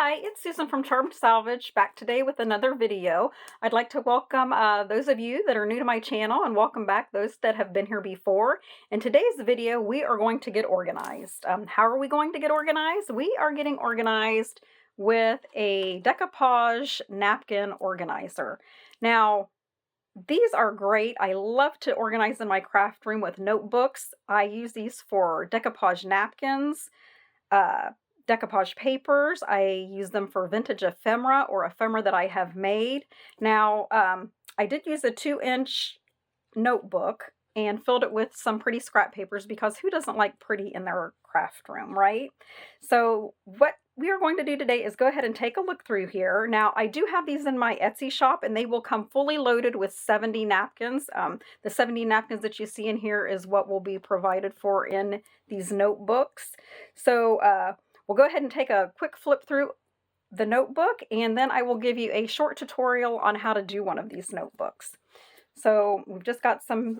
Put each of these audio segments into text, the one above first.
Hi, it's Susan from Charmed Salvage, back today with another video. I'd like to welcome those of you that are new to my channel and welcome back those that have been here before. In today's video, we are going to get organized. How are we going to get organized? We are getting organized with a decoupage napkin organizer. Now, these are great. I love to organize in my craft room with notebooks. I use these for decoupage napkins, uh, decoupage papers. I use them for vintage ephemera or ephemera that I have made. Now, I did use a 2-inch notebook and filled it with some pretty scrap papers because who doesn't like pretty in their craft room, right? So what we are going to do today is go ahead and take a look through here. Now, I do have these in my Etsy shop and they will come fully loaded with 70 napkins. The 70 napkins that you see in here is what will be provided for in these notebooks. So we'll go ahead and take a quick flip through the notebook and then I will give you a short tutorial on how to do one of these notebooks. So we've just got some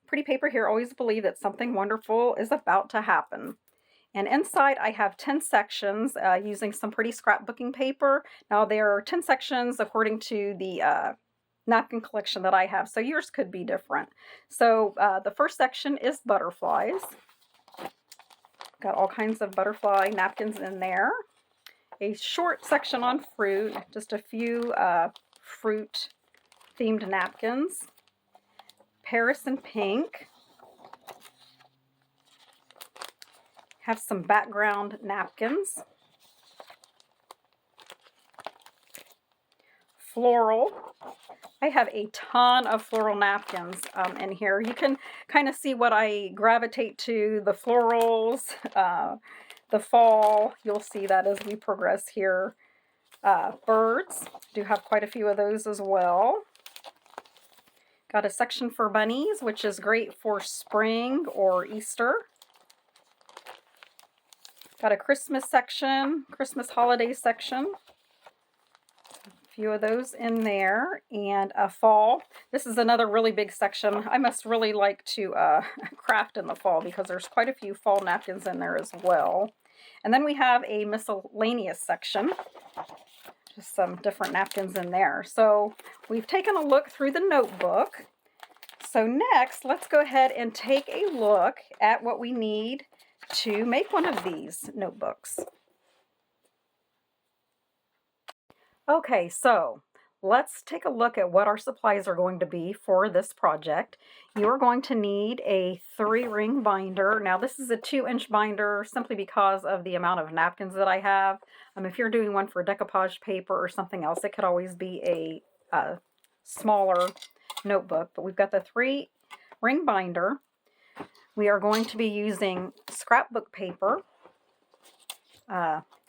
pretty paper here. Always believe that something wonderful is about to happen. And inside I have 10 sections using some pretty scrapbooking paper. Now there are 10 sections according to the napkin collection that I have, so yours could be different. So the first section is butterflies. Got all kinds of butterfly napkins in there. A short section on fruit, just a few fruit themed napkins. Paris and pink. Have some background napkins. Floral. I have a ton of floral napkins in here. You can kind of see what I gravitate to, the florals, the fall. You'll see that as we progress here. Birds. Do have quite a few of those as well. Got a section for bunnies, which is great for spring or Easter. Got a Christmas section, Christmas holiday section. A few of those in there. And a fall. This is another really big section. I must really like to craft in the fall because there's quite a few fall napkins in there as well. And then we have a miscellaneous section. Just some different napkins in there. So we've taken a look through the notebook. So next, let's go ahead and take a look at what we need to make one of these notebooks. Okay, so let's take a look at what our supplies are going to be for this project. You're going to need a 3-ring binder. Now this is a 2-inch binder simply because of the amount of napkins that I have. If you're doing one for decoupage paper or something else, it could always be a smaller notebook, but we've got the 3-ring binder. We are going to be using scrapbook paper,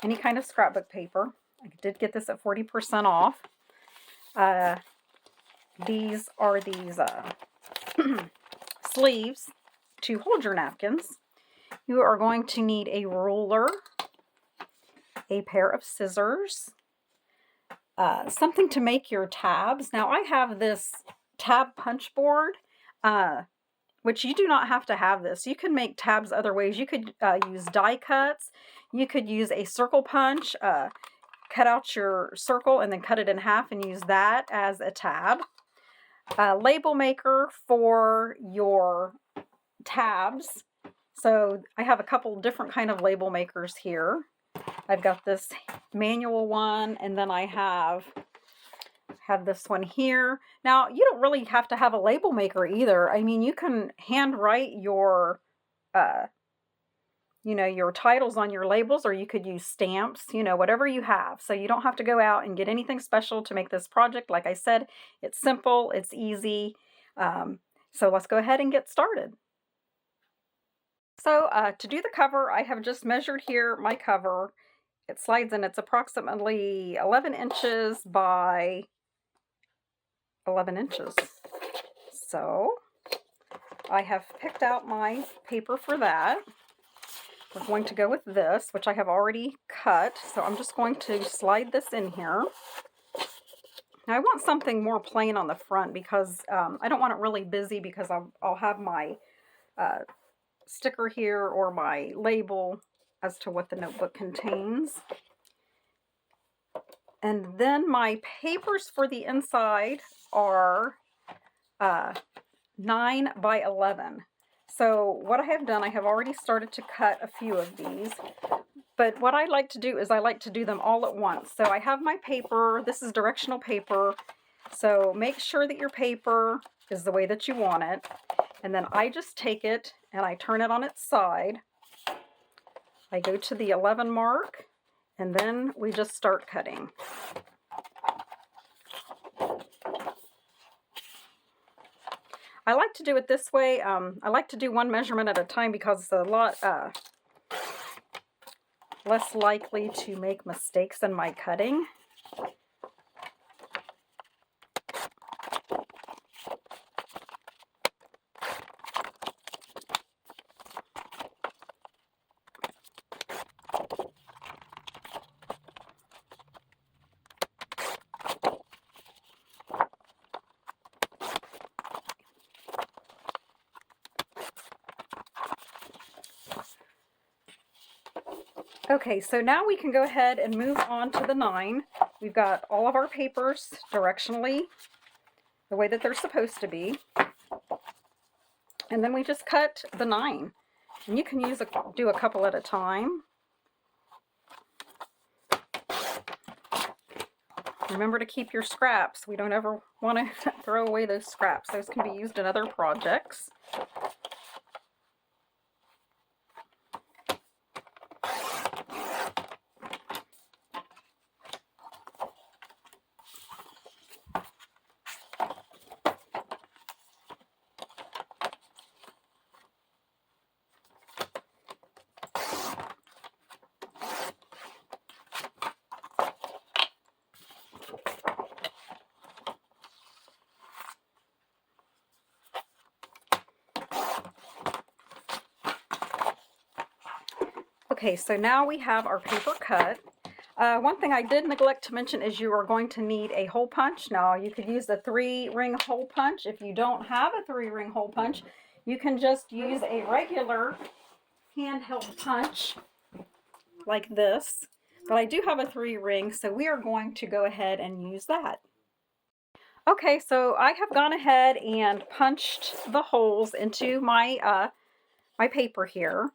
any kind of scrapbook paper. I did get this at 40% off. These are these sleeves to hold your napkins. You are going to need a ruler, a pair of scissors, something to make your tabs. Now I have this tab punch board, which you do not have to have this. You can make tabs other ways. You could use die cuts. You could use a circle punch, cut out your circle and then cut it in half and use that as a tab. A label maker for your tabs. So I have a couple different kind of label makers here. I've got this manual one and then I have this one here. Now, you don't really have to have a label maker either. I mean, you can handwrite your, your titles on your labels, or you could use stamps, whatever you have. So you don't have to go out and get anything special to make this project. Like I said, it's simple, it's easy. So let's go ahead and get started. So to do the cover, I have just measured here my cover. It slides in. It's approximately 11 inches by 11 inches. So I have picked out my paper for that. We're going to go with this, which I have already cut. So I'm just going to slide this in here. Now I want something more plain on the front because I don't want it really busy because I'll have my sticker here or my label as to what the notebook contains. And then my papers for the inside are 9 by 11. So what I have done, I have already started to cut a few of these. But what I like to do is I like to do them all at once. So I have my paper. This is directional paper. So make sure that your paper is the way that you want it. And then I just take it and I turn it on its side. I go to the 11 mark, and then we just start cutting. I like to do it this way. I like to do one measurement at a time because it's a lot less likely to make mistakes in my cutting. Okay, so now we can go ahead and move on to the 9. We've got all of our papers directionally the way that they're supposed to be. And then we just cut the 9. And you can do a couple at a time. Remember to keep your scraps. We don't ever want to throw away those scraps. Those can be used in other projects. Okay, so now we have our paper cut. One thing I did neglect to mention is you are going to need a hole punch. Now, you could use the 3-ring hole punch. If you don't have a 3-ring hole punch, you can just use a regular handheld punch like this. But I do have a 3-ring, so we are going to go ahead and use that. Okay, so I have gone ahead and punched the holes into my my paper here.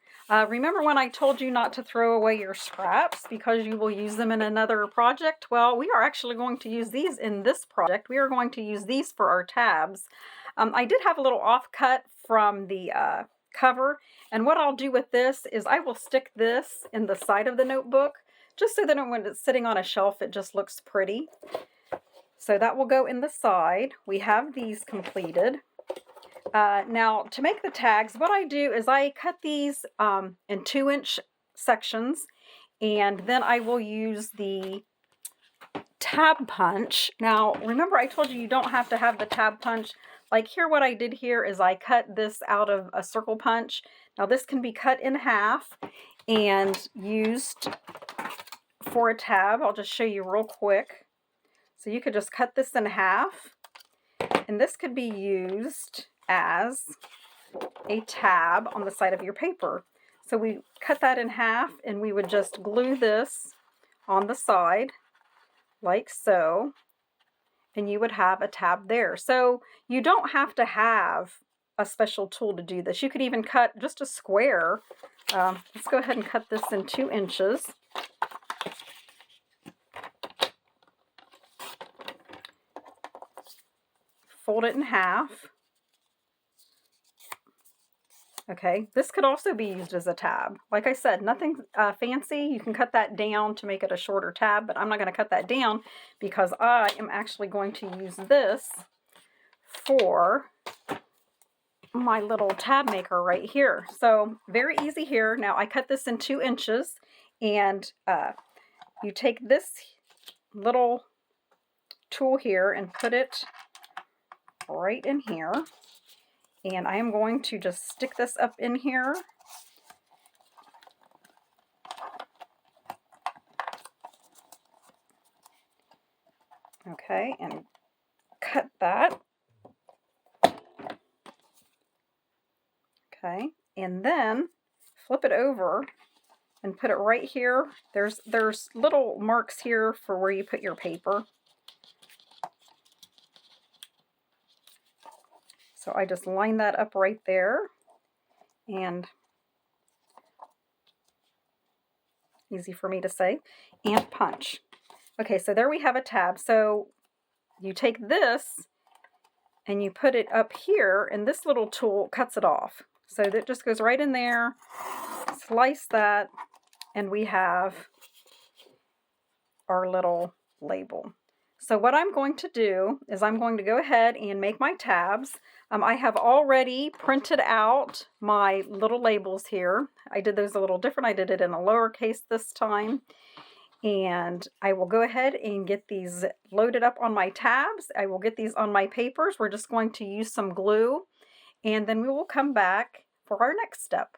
Remember when I told you not to throw away your scraps because you will use them in another project? Well, we are actually going to use these in this project. We are going to use these for our tabs. I did have a little offcut from the cover, and what I'll do with this is I will stick this in the side of the notebook just so that when it's sitting on a shelf it just looks pretty. So that will go in the side. We have these completed. Now, to make the tags, what I do is I cut these in 2-inch sections, and then I will use the tab punch. Now, remember I told you you don't have to have the tab punch. Like here, what I did here is I cut this out of a circle punch. Now, this can be cut in half and used for a tab. I'll just show you real quick. So you could just cut this in half, and this could be used as a tab on the side of your paper. So we cut that in half, and we would just glue this on the side like so, and you would have a tab there. So you don't have to have a special tool to do this. You could even cut just a square. Let's go ahead and cut this in 2 inches. Fold it in half. Okay, this could also be used as a tab. Like I said, nothing fancy. You can cut that down to make it a shorter tab, but I'm not going to cut that down because I am actually going to use this for my little tab maker right here. So very easy here. Now I cut this in 2 inches, and you take this little tool here and put it right in here. And I am going to just stick this up in here. Okay, and cut that. Okay, and then flip it over and put it right here. There's little marks here for where you put your paper. So I just line that up right there, and easy for me to say, and punch. Okay, so there we have a tab. So you take this and you put it up here, and this little tool cuts it off. So that just goes right in there, slice that, and we have our little label. So what I'm going to do is I'm going to go ahead and make my tabs. I have already printed out my little labels here. I did those a little different. I did it in a lowercase this time. And I will go ahead and get these loaded up on my tabs. I will get these on my papers. We're just going to use some glue, and then we will come back for our next step.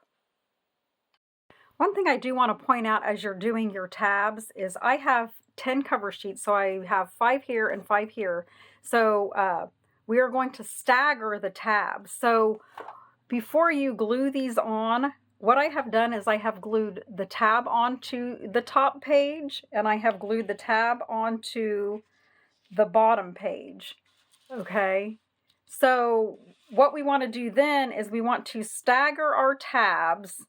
One thing I do want to point out as you're doing your tabs is I have 10 cover sheets, so I have 5 here and 5 here. So we are going to stagger the tabs. So before you glue these on, what I have done is I have glued the tab onto the top page, and I have glued the tab onto the bottom page. Okay, so what we want to do then is we want to stagger our tabs,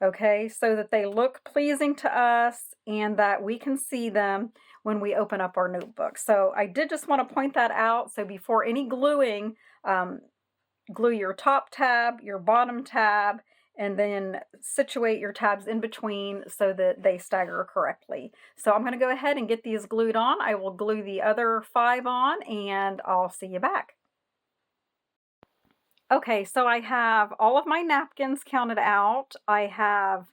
okay, so that they look pleasing to us and that we can see them when we open up our notebook. So I did just want to point that out. So before any gluing, glue your top tab, your bottom tab, and then situate your tabs in between so that they stagger correctly. So I'm going to go ahead and get these glued on. I will glue the other 5 on, and I'll see you back. Okay, so I have all of my napkins counted out. I have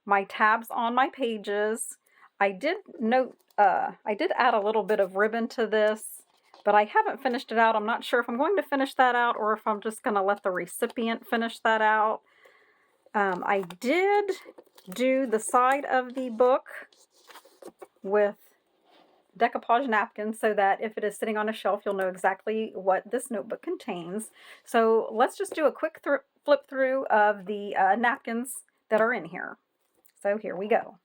my tabs on my pages. I did note, I did add a little bit of ribbon to this, but I haven't finished it out. I'm not sure if I'm going to finish that out or if I'm just going to let the recipient finish that out. I did do the side of the book with decoupage napkins so that if it is sitting on a shelf, you'll know exactly what this notebook contains. So let's just do a quick flip through of the napkins that are in here. So here we go.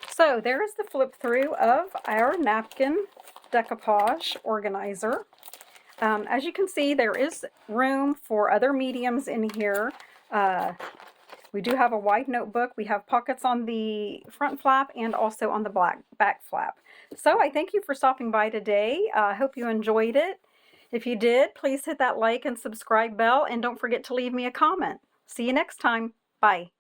So there is the flip through of our napkin decoupage organizer. As you can see, there is room for other mediums in here. We do have a wide notebook. We have pockets on the front flap and also on the back flap. So I thank you for stopping by today. I hope you enjoyed it. If you did, please hit that like and subscribe bell, and don't forget to leave me a comment. See you next time. Bye.